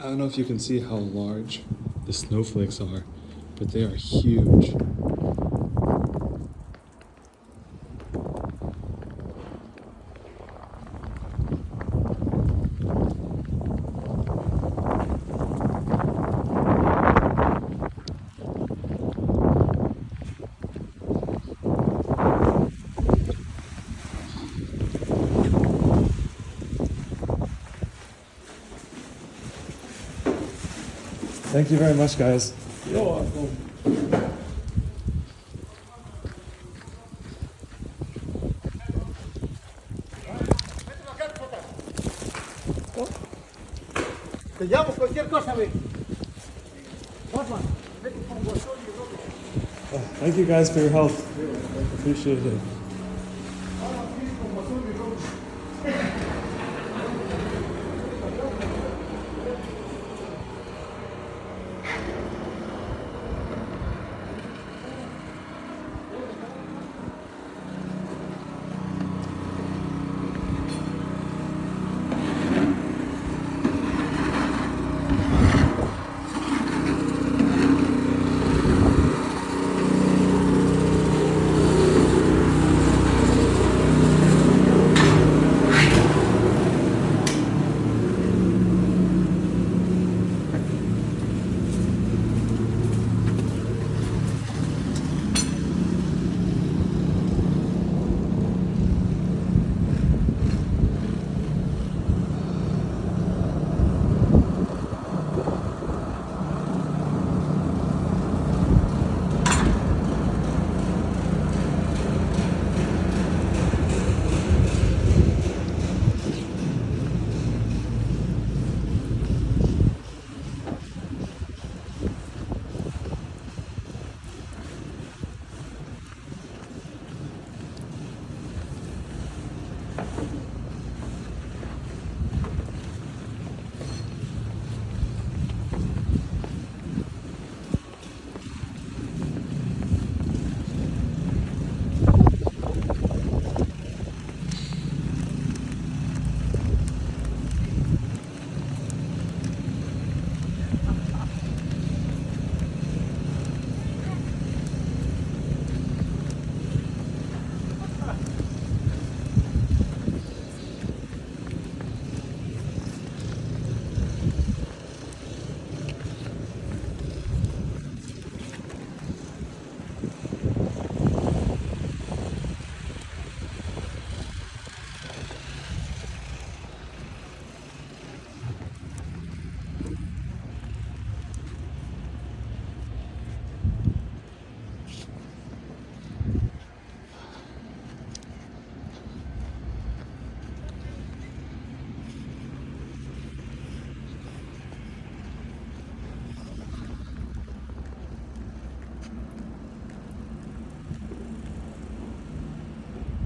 I don't know if you can see how large the snowflakes are, but they are huge. Thank you very much, guys. You're welcome. Te llamo cualquier cosa, ve. Osman, vete con botón y ropa. Thank you guys for your help. Appreciate it.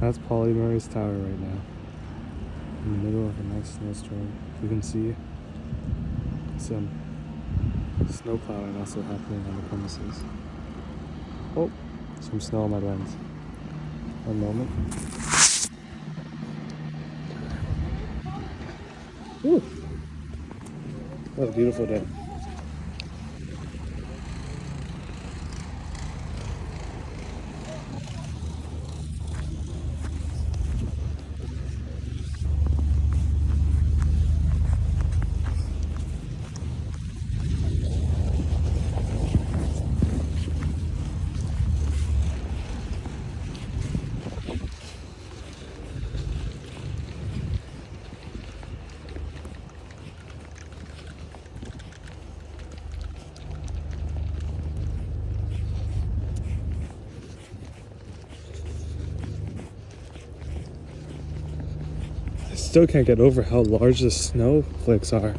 That's Polly Murray's tower right now, in the middle of a nice snowstorm. You can see some snow plowing also happening on the premises. Oh, some snow on my lens. One moment. Woo! What a beautiful day. I still can't get over how large the snowflakes are.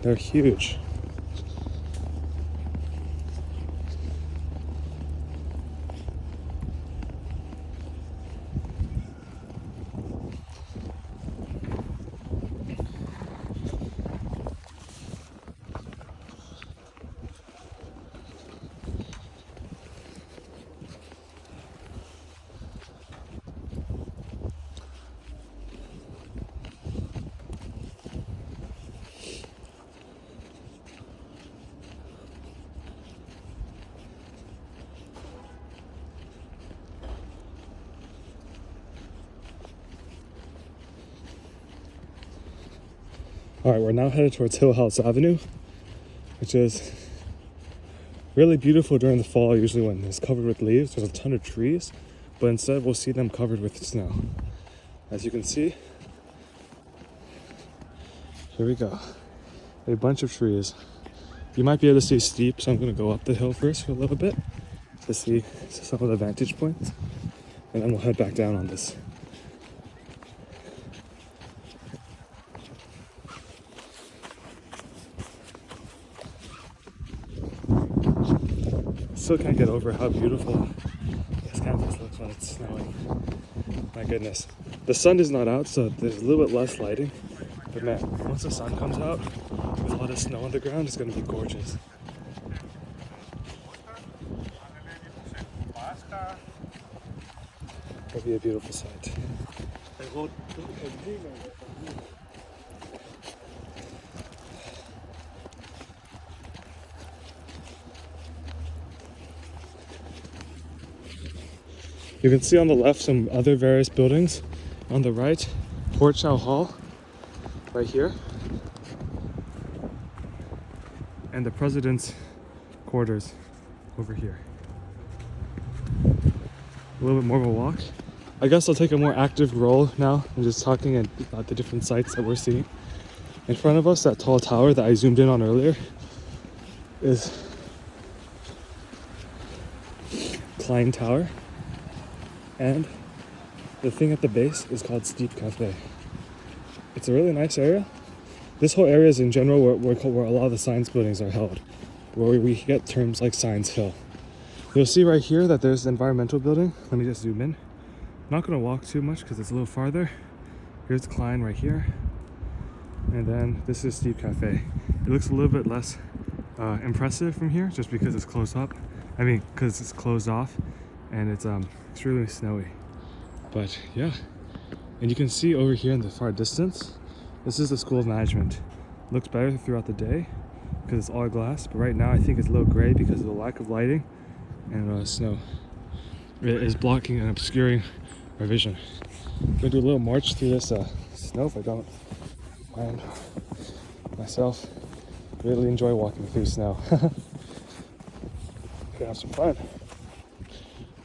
They're huge. All right, we're now headed towards Hill House Avenue, which is really beautiful during the fall. Usually when it's covered with leaves, there's a ton of trees, but instead we'll see them covered with snow. As you can see, here we go. A bunch of trees. You might be able to see steep, so I'm gonna go up the hill first for a little bit to see some of the vantage points, and then we'll head back down on this. Still can't get over how beautiful this campus looks when it's snowing. My goodness. The sun is not out, so there's a little bit less lighting. But man, once the sun comes out with a lot of snow on the ground, it's going to be gorgeous. It'll be a beautiful sight. You can see on the left some other various buildings. On the right, Port Chow Hall, right here. And the president's quarters over here. A little bit more of a walk. I guess I'll take a more active role now in just talking about the different sites that we're seeing. In front of us, that tall tower that I zoomed in on earlier is Klein Tower. And the thing at the base is called Steep Cafe. It's a really nice area. This whole area is in general where a lot of the science buildings are held, where we get terms like Science Hill. You'll see right here that there's the environmental building. Let me just zoom in. I'm not gonna walk too much because it's a little farther. Here's Klein right here. And then this is Steep Cafe. It looks a little bit less impressive from here just because it's closed up. I mean, because it's closed off and it's really snowy. But yeah, and you can see over here in the far distance, this is the School of Management. Looks better throughout the day because it's all glass, but right now I think it's a little gray because of the lack of lighting and snow. It is blocking and obscuring our vision. I'm gonna do a little march through this snow if I don't mind myself. Really enjoy walking through snow. Gonna have some fun.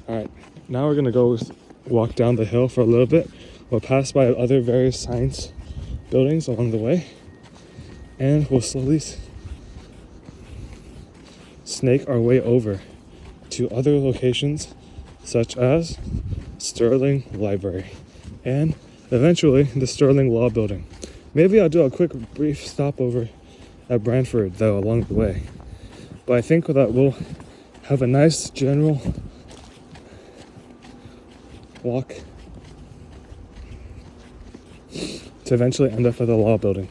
All right, now we're gonna go walk down the hill for a little bit. We'll pass by other various science buildings along the way, and we'll slowly snake our way over to other locations such as Sterling Library and eventually the Sterling Law Building. Maybe I'll do a quick brief stopover at Brantford though along the way, but I think that we'll have a nice general walk to eventually end up at the law building.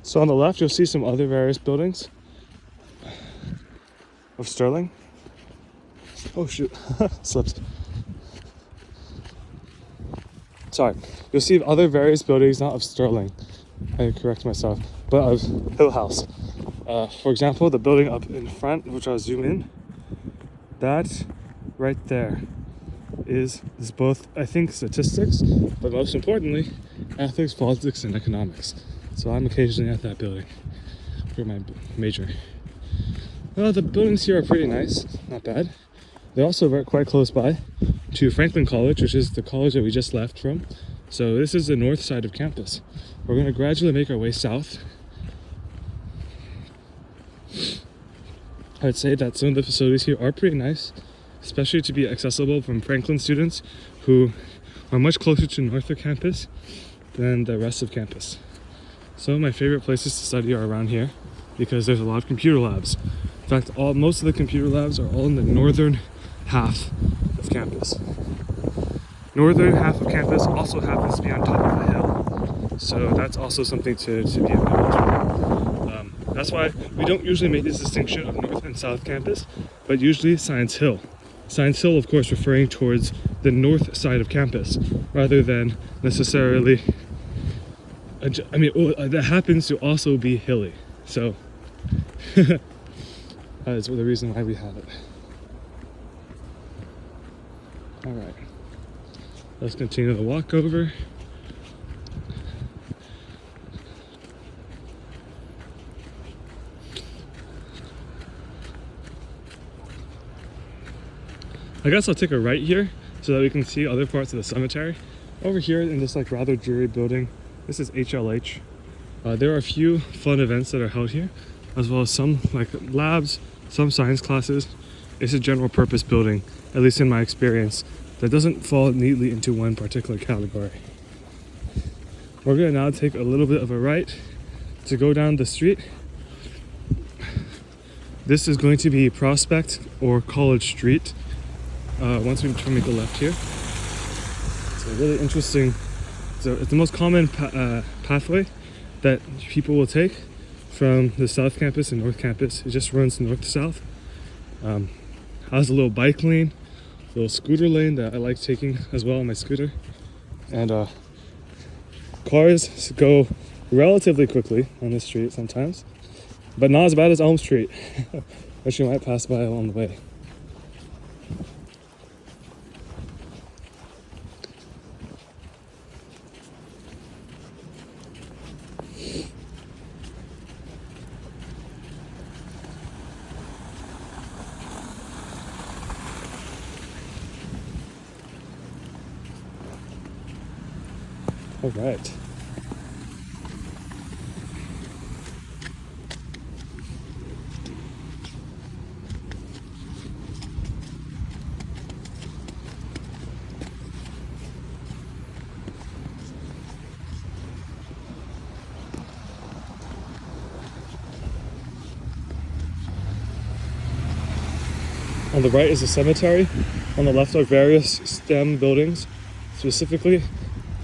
So on the left, you'll see some other various buildings of Sterling. Oh shoot, slipped. Sorry, you'll see other various buildings, not of Sterling, I correct myself, but of Hill House. For example, the building up in front, which I'll zoom in, that right there is both, I think, statistics, but most importantly, ethics, politics, and economics. So I'm occasionally at that building for my major. Well, the buildings here are pretty nice, not bad. They're also quite close by to Franklin College, which is the college that we just left from. So this is the north side of campus. We're going to gradually make our way south. I'd say that some of the facilities here are pretty nice, especially to be accessible from Franklin students who are much closer to Northrop campus than the rest of campus. Some of my favorite places to study are around here because there's a lot of computer labs. In fact, most of the computer labs are all in the northern half of campus. Northern half of campus also happens to be on top of a hill, so that's also something to be acknowledged. That's why we don't usually make this distinction of North and South campus, but usually Science Hill sign still, of course, referring towards the north side of campus rather than necessarily. That happens to also be hilly, so that is the reason why we have it. All right, let's continue the walk over. I guess I'll take a right here so that we can see other parts of the cemetery. Over here in this like rather dreary building, this is HLH. There are a few fun events that are held here, as well as some like labs, some science classes. It's a general purpose building, at least in my experience, that doesn't fall neatly into one particular category. We're gonna now take a little bit of a right to go down the street. This is going to be Prospect or College Street. Once we make a left here, it's a really interesting. It's the most common pathway that people will take from the South Campus and North Campus. It just runs north to south. Has a little bike lane, a little scooter lane that I like taking as well on my scooter, and cars go relatively quickly on this street sometimes, but not as bad as Elm Street, which you might pass by along the way. All right. On the right is a cemetery. On the left are various STEM buildings, specifically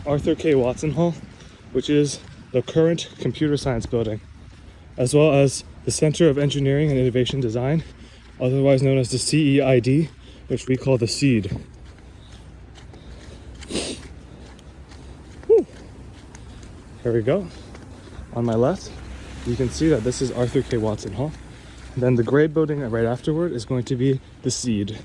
Arthur K. Watson Hall, which is the current computer science building, as well as the Center of Engineering and Innovation Design, otherwise known as the CEID, which we call the SEED. Whew. Here we go. On my left, you can see that this is Arthur K. Watson Hall. Then the gray building right afterward is going to be the SEED.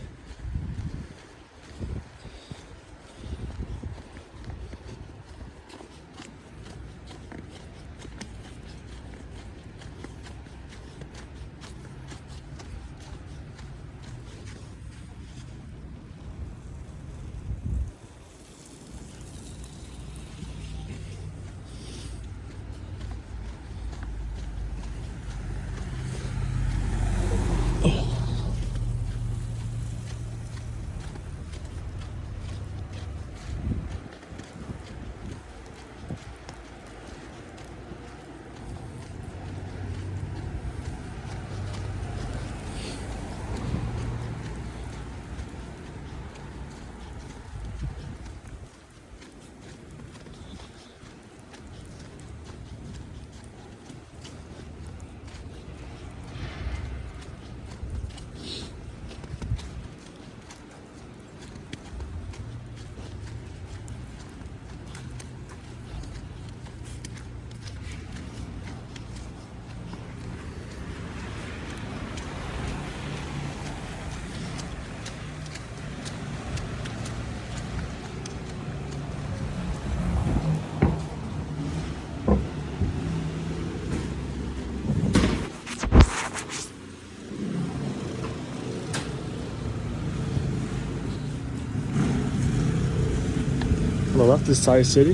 On the left is Sci City,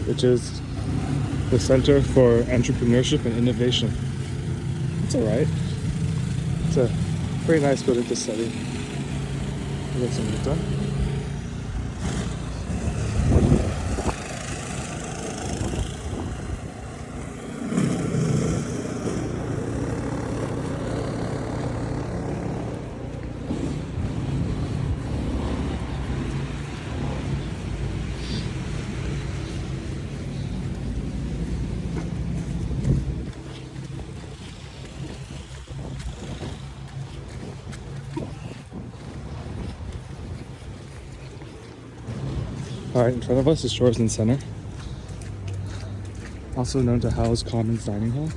which is the Center for Entrepreneurship and Innovation. It's alright. It's a pretty nice building to study. We'll get some work done. Alright, in front of us is Shoresman Center, also known to house Commons Dining Hall,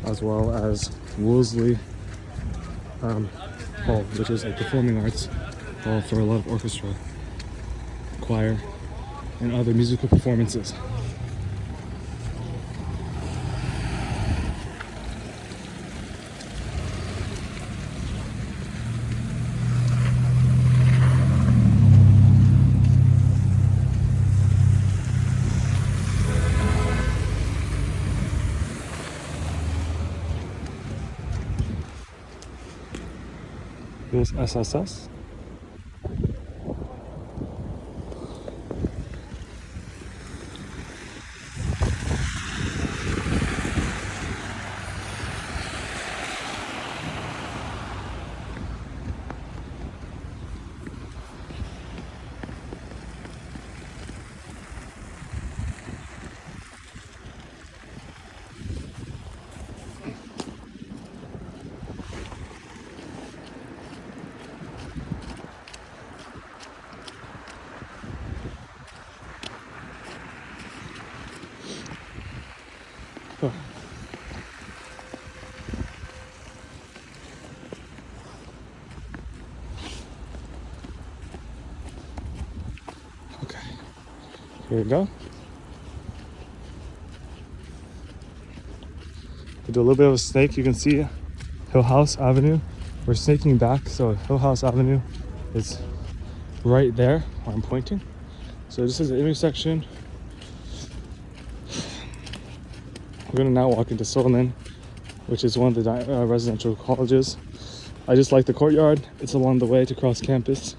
as well as Wolseley Hall, which is a performing arts hall for a lot of orchestra, choir, and other musical performances. Here's SSS. Oh. Okay, here we go. We do a little bit of a snake. You can see Hill House Avenue. We're snaking back, so Hill House Avenue is right there where I'm pointing. So this is the intersection. We're gonna now walk into Solomon, which is one of the residential colleges. I just like the courtyard. It's along the way to cross campus.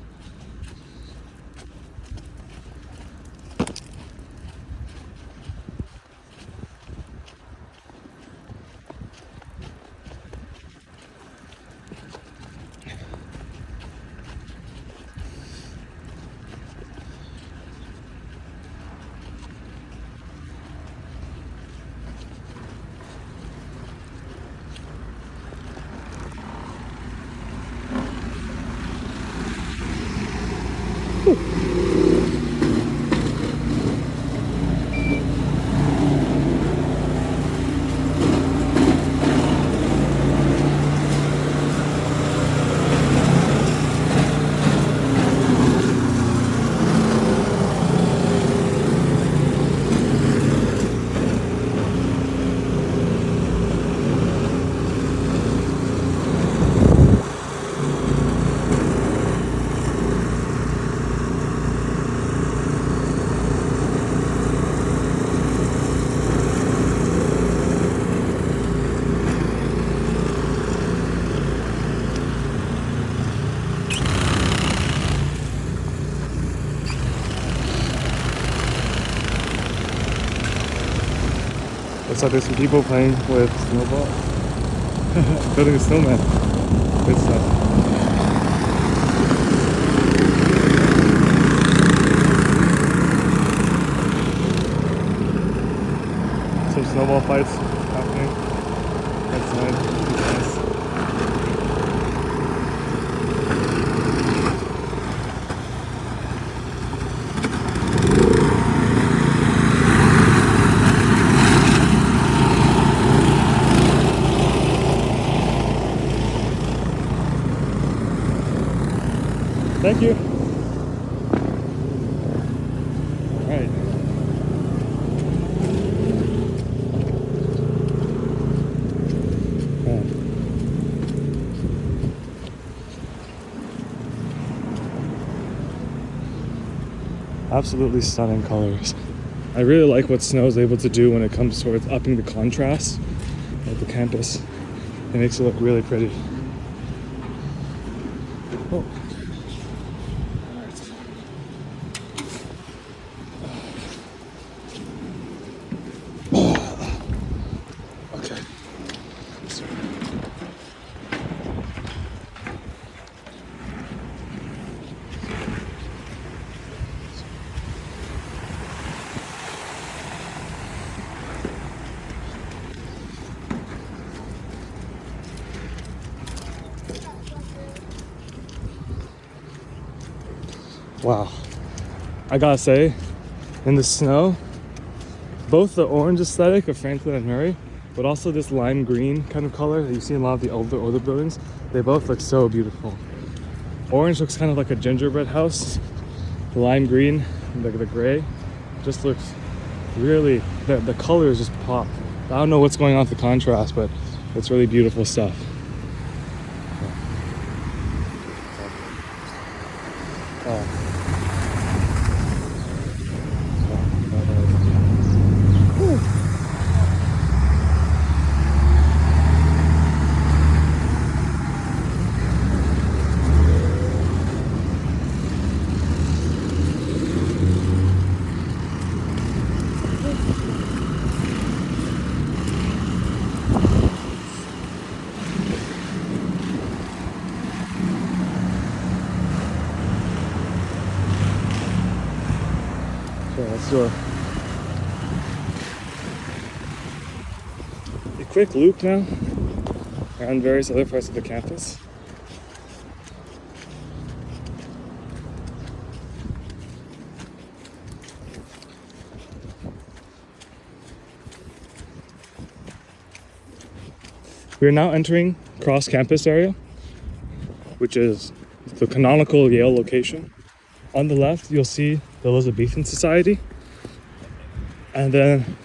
Looks like there's some people playing with snowball. Building a snowman. Good stuff. Some snowball fights happening. That's nice. That's nice. Thank you. All right. Absolutely stunning colors. I really like what snow is able to do when it comes towards upping the contrast of the campus. It makes it look really pretty. Oh. Okay. Wow. I gotta say, in the snow, both the orange aesthetic of Franklin and Murray, but also this lime green kind of color that you see in a lot of the older buildings. They both look so beautiful. Orange looks kind of like a gingerbread house. The lime green, the gray, just looks really, the colors just pop. I don't know what's going on with the contrast, but it's really beautiful stuff. Let's do a quick loop now around various other parts of the campus. We are now entering cross campus area, which is the canonical Yale location. On the left, you'll see the Elizabethan Society, and then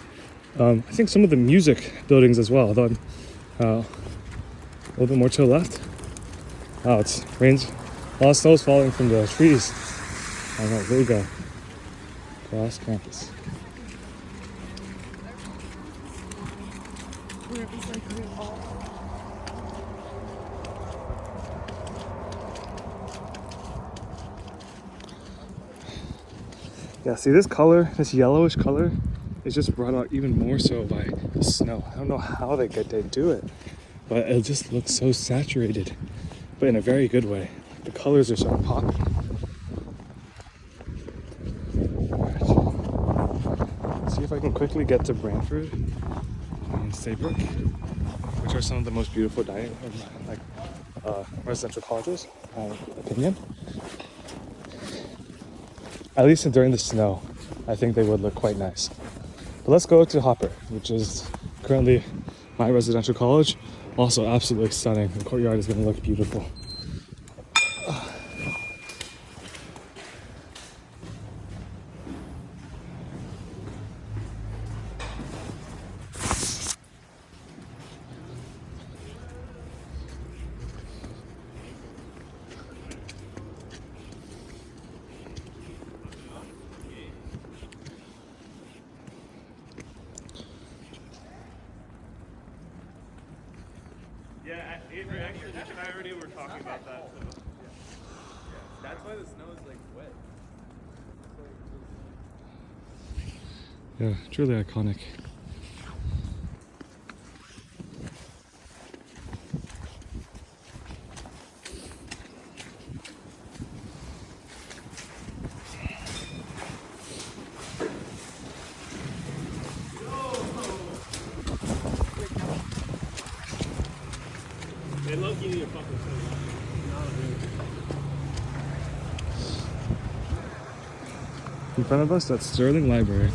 I think some of the music buildings as well. Though a little bit more to the left. Wow, it's rains. A lot of snow is falling from the trees. All right, there we go. Cross campus. Yeah, see this color, this yellowish color, is just brought out even more so by the snow. I don't know how they do it, but it just looks so saturated, but in a very good way. The colors are so popping. Alright. See if I can quickly get to Brantford and Saybrook, which are some of the most beautiful residential colleges, in my opinion. At least during the snow, I think they would look quite nice. But let's go to Hopper, which is currently my residential college. Also absolutely stunning. The courtyard is going to look beautiful. Yeah, Avery, actually, Nick and I already were talking about that. So. That's why the snow is like wet. Yeah, truly iconic. They love you your fucking In front of us, that's Sterling Library.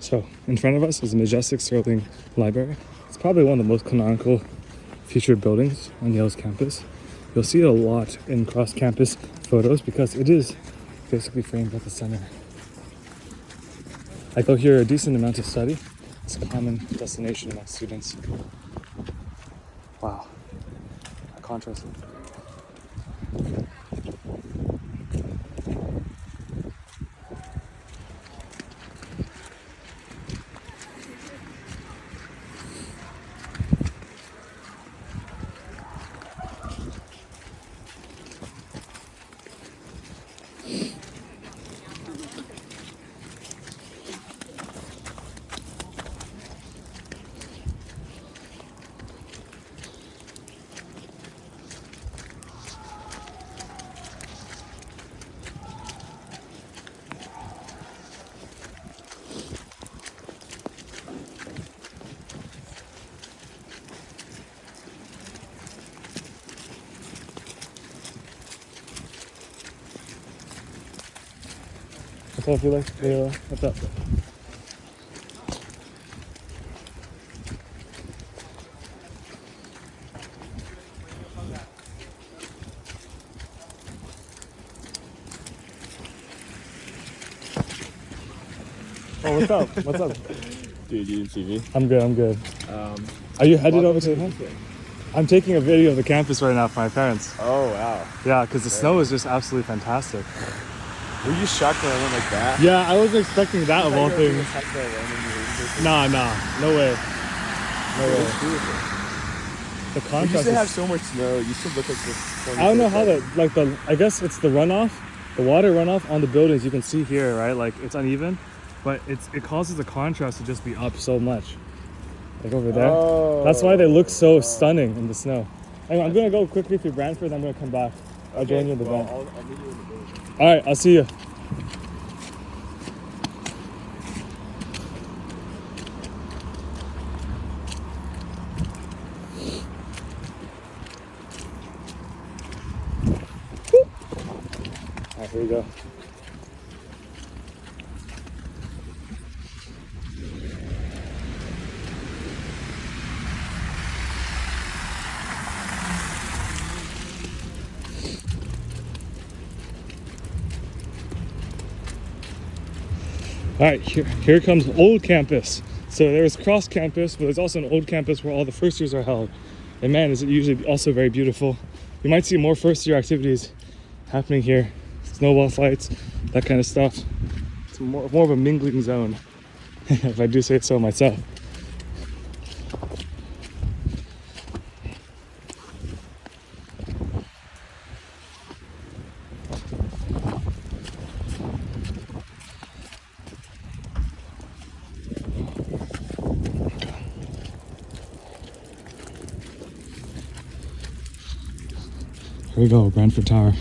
So, in front of us is the majestic Sterling Library. It's probably one of the most canonical featured buildings on Yale's campus. You'll see it a lot in cross-campus photos because it is basically framed at the center. Like they'll hear a decent amount of study. It's a common destination among students. Wow, a contrast. What's up, you like? Yeah, what's up? Oh, what's up? What's up? Dude, you didn't see me? I'm good, I'm good. Are you headed over to him? I'm taking a video of the campus right now for my parents. Oh, wow. Yeah, because the snow is just absolutely fantastic. Were you shocked when I went like that? Yeah, I wasn't expecting that of all things. Nah, no way. No way. The You contrast used to have is, so much snow. You used to look like this. I don't know how I guess it's the runoff, the water runoff on the buildings. You can see here, right? Like it's uneven, but it causes the contrast to just be up so much. Like over there. Oh. That's why they look so stunning in the snow. Anyway, I'm gonna go quickly through Brantford and I'm gonna come back. I'll join you in the van. I'll meet you in the building. Alright, I'll see you. Alright, here we go. All right, here comes old campus. So there's cross campus, but there's also an old campus where all the first years are held. And man, is it usually also very beautiful. You might see more first year activities happening here. Snowball fights, that kind of stuff. It's more of a mingling zone, if I do say so myself. Here we go, Brantford Tower.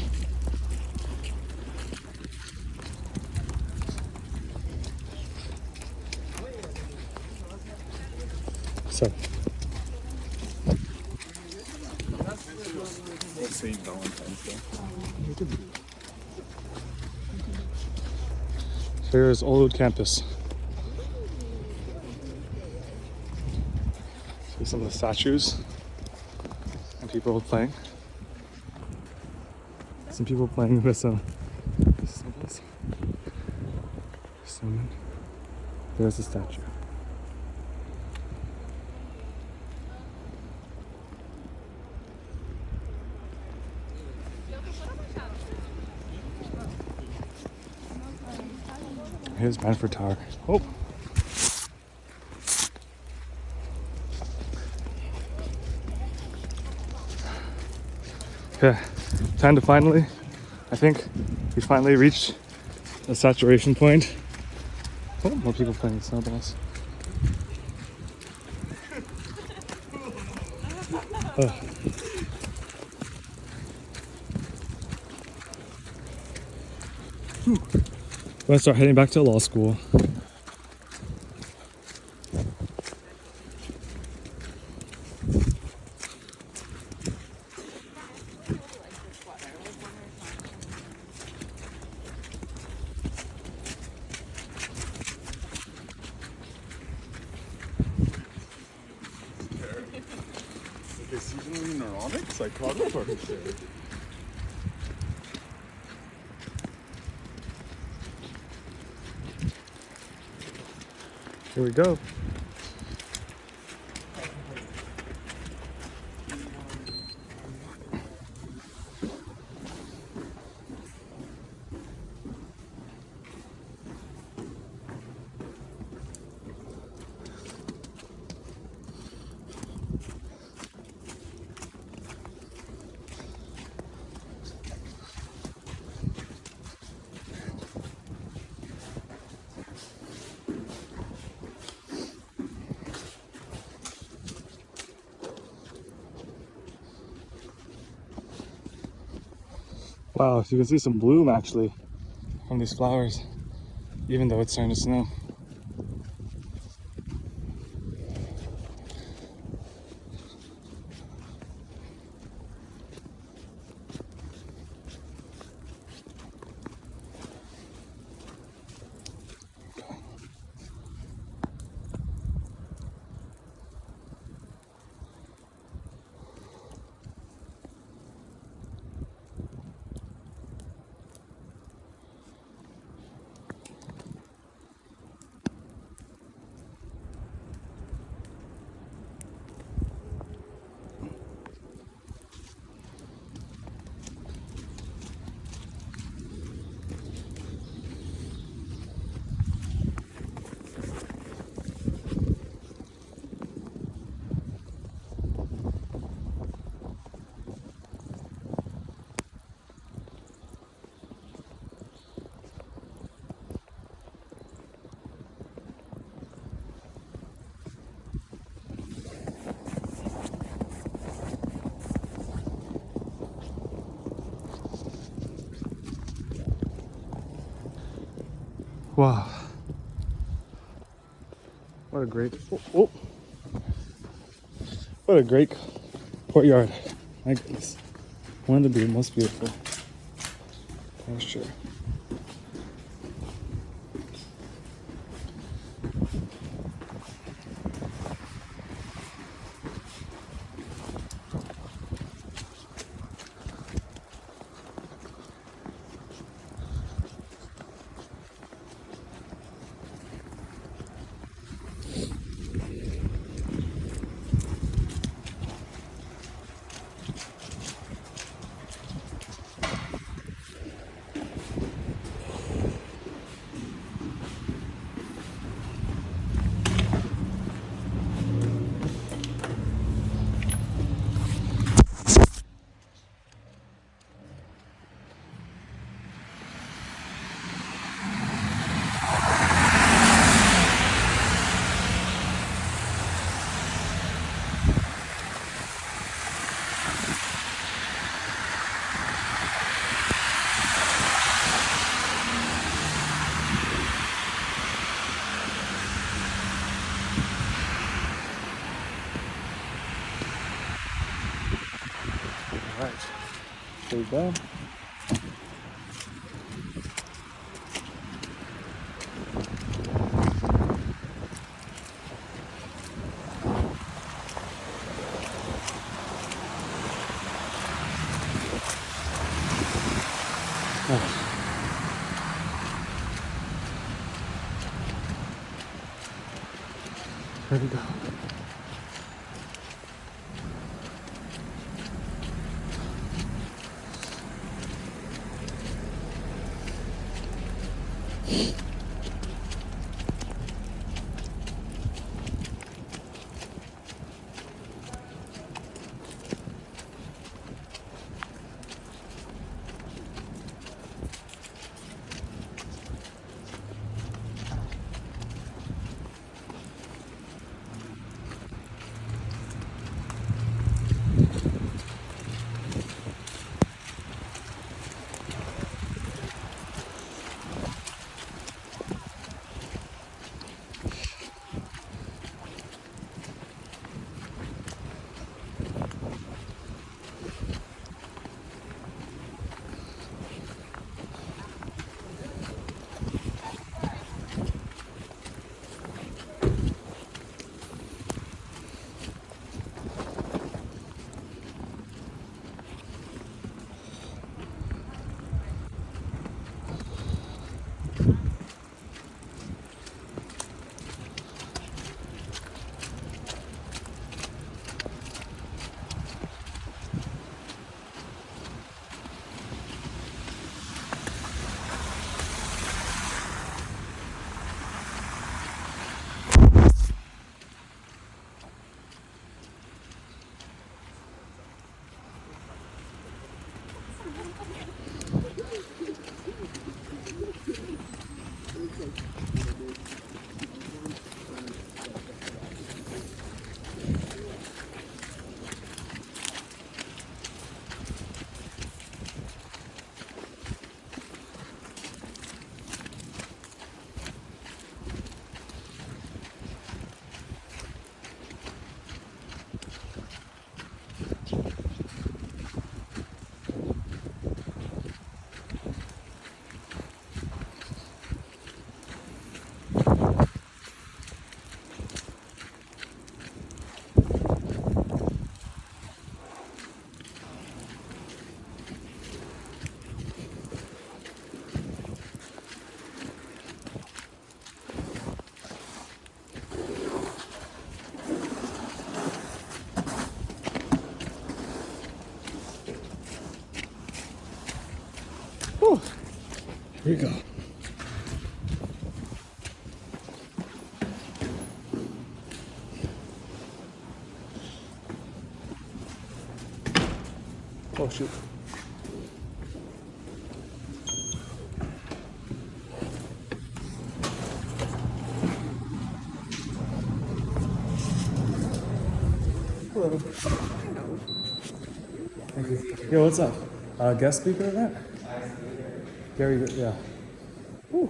So, Let's say Valentine's Day. here's old campus. See some of the statues and people playing. Some people playing with some snowballs. Snowman. There's the statue. Here's Brantford Tower. Oh. Yeah, time to finally, I think we finally reached a saturation point. Oh, more people playing with snowballs. Oh. We're gonna start heading back to law school. Okay, seasonally neurotic psychology. Here we go. Wow, you can see some bloom actually from these flowers, even though it's starting to snow. Wow. What a great, what a great courtyard. My goodness. One of the most beautiful. That's sure. All right, here we go. Here we go. Whew. Here we go. Oh shoot. Hello. Thank you. Yo, what's up? Guest speaker event? Gary, yeah. Whew.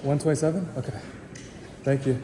127? Okay. Thank you.